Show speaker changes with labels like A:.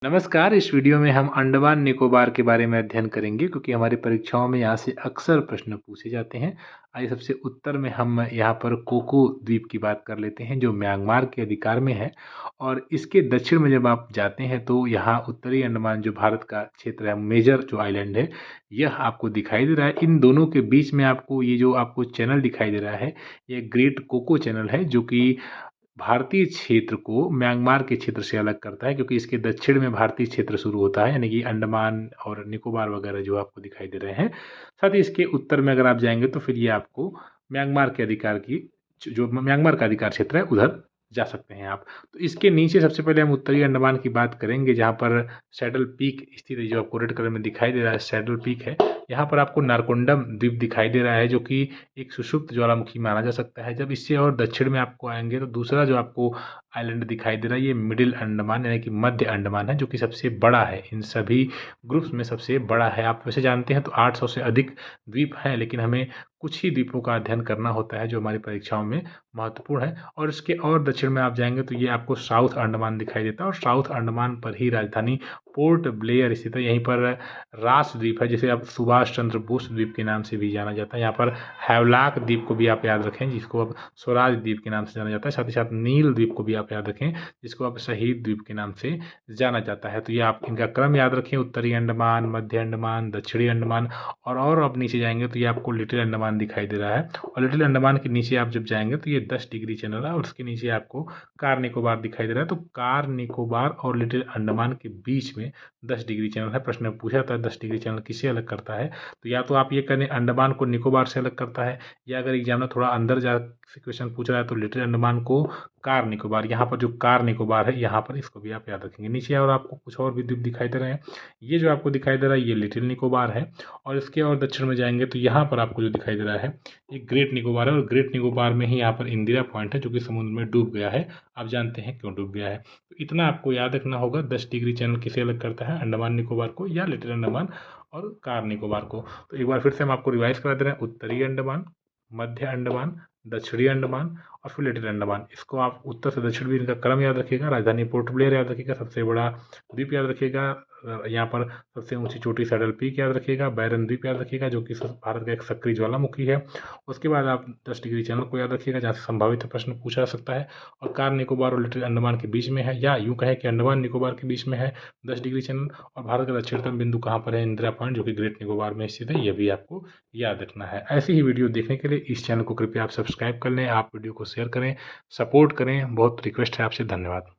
A: नमस्कार। इस वीडियो में हम अंडमान निकोबार के बारे में अध्ययन करेंगे क्योंकि हमारी परीक्षाओं में यहाँ से अक्सर प्रश्न पूछे जाते हैं। आइए सबसे उत्तर में हम यहाँ पर कोको द्वीप की बात कर लेते हैं जो म्यांमार के अधिकार में है और इसके दक्षिण में जब आप जाते हैं तो यहाँ उत्तरी अंडमान जो भारत का क्षेत्र है, मेजर जो आइलैंड है, यह आपको दिखाई दे रहा है। इन दोनों के बीच में आपको ये जो आपको चैनल दिखाई दे रहा है, ये ग्रेट कोको चैनल है जो कि भारतीय क्षेत्र को म्यांमार के क्षेत्र से अलग करता है क्योंकि इसके दक्षिण में भारतीय क्षेत्र शुरू होता है, यानी कि अंडमान और निकोबार वगैरह जो आपको दिखाई दे रहे हैं। साथ ही इसके उत्तर में अगर आप जाएंगे तो फिर ये आपको म्यांमार के अधिकार की जो म्यांमार का अधिकार क्षेत्र है उधर जा सकते हैं आप। तो इसके नीचे सबसे पहले हम उत्तरी अंडमान की बात करेंगे जहाँ पर सैडल पीक स्थित है, जो आपको रेड कलर में दिखाई दे रहा है सैडल पीक है। यहाँ पर आपको नारकोंडम द्वीप दिखाई दे रहा है जो कि एक सुषुप्त ज्वालामुखी माना जा सकता है। जब इससे और दक्षिण में आपको आएंगे तो दूसरा जो आपको आइलैंड दिखाई दे रहा है ये मिडिल अंडमान यानी कि मध्य अंडमान है, जो कि सबसे बड़ा है, इन सभी ग्रुप्स में सबसे बड़ा है। आप वैसे जानते हैं तो 800 से अधिक द्वीप हैं, लेकिन हमें कुछ ही द्वीपों का अध्ययन करना होता है जो हमारी परीक्षाओं में महत्वपूर्ण है। और इसके और दक्षिण में आप जाएंगे तो ये आपको साउथ अंडमान दिखाई देता है और साउथ अंडमान पर ही राजधानी पोर्ट ब्लेयर स्थित है। यहीं पर रास द्वीप है जिसे अब सुभाष चंद्र बोस द्वीप के नाम से भी जाना जाता है। यहाँ पर हैवलाक द्वीप को भी आप याद रखें जिसको अब स्वराज द्वीप के नाम से जाना जाता है। साथ ही साथ नील द्वीप को भी आप याद रखें जिसको अब शहीद द्वीप के नाम से जाना जाता है। तो ये आप इनका क्रम याद रखें, उत्तरी अंडमान, मध्य अंडमान, दक्षिणी अंडमान और अब नीचे जाएंगे तो ये आपको लिटिल अंडमान दिखाई दे रहा है। और लिटिल अंडमान के नीचे आप जब जाएंगे तो ये 10 डिग्री चैनल है और उसके नीचे आपको कार निकोबार दिखाई दे रहा है। तो कार निकोबार और लिटिल अंडमान के बीच में 10 डिग्री चैनल है। प्रश्न में पूछा था 10 डिग्री चैनल किसे अलग करता है, तो या तो आप ये करें अंडमान को निकोबार से अलग करता है, या अगर एग्जाम में थोड़ा अंदर जा क्वेश्चन पूछ रहा है तो लिटिल अंडमान को कार निकोबार, यहाँ पर जो कार निकोबार है यहाँ पर इसको भी आप याद रखेंगे। नीचे और आपको कुछ और भी द्वीप दिखाई दे रहे हैं। ये जो आपको दिखाई दे रहा है ये लिटिल निकोबार है और इसके और दक्षिण में जाएंगे तो यहाँ पर आपको जो दिखाई दे रहा है ये ग्रेट निकोबार है और ग्रेट निकोबार में ही यहाँ पर इंदिरा पॉइंट है जो कि समुद्र में डूब गया है। आप जानते हैं क्यों डूब गया है। तो इतना आपको याद रखना होगा, 10 डिग्री चैनल किसे अलग करता है, अंडमान निकोबार को या लिटिल अंडमान और कार निकोबार को। तो एक बार फिर से हम आपको रिवाइज करा दे रहे हैं, उत्तरी अंडमान, मध्य अंडमान, दक्षिणी अंडमान और फिर लिटिल अंडमान। इसको आप उत्तर से दक्षिण भी इनका क्रम याद रखिएगा, राजधानी पोर्ट ब्लेयर याद रखिएगा, सबसे बड़ा द्वीप याद रखिएगा, यहाँ पर सबसे ऊंची चोटी सैडल पीक याद रखिएगा, बैरन द्वीप याद रखिएगा जो कि भारत का एक सक्रिय ज्वालामुखी है। उसके बाद आप 10 डिग्री चैनल को याद रखिएगा जहाँ से संभावित प्रश्न पूछा जा सकता है और कार निकोबार और लिटिल अंडमान के बीच में है, या यूँ कहें कि अंडमान निकोबार के बीच में है 10 डिग्री चैनल। और भारत का दक्षिणतम बिंदु कहाँ पर है, इंदिरा पॉइंट जो कि ग्रेट निकोबार में स्थित है, यह भी आपको याद रखना है। ऐसी ही वीडियो देखने के लिए इस चैनल को कृपया आप सब्सक्राइब कर लें, आप वीडियो को शेयर करें, सपोर्ट करें, बहुत रिक्वेस्ट है आपसे। धन्यवाद।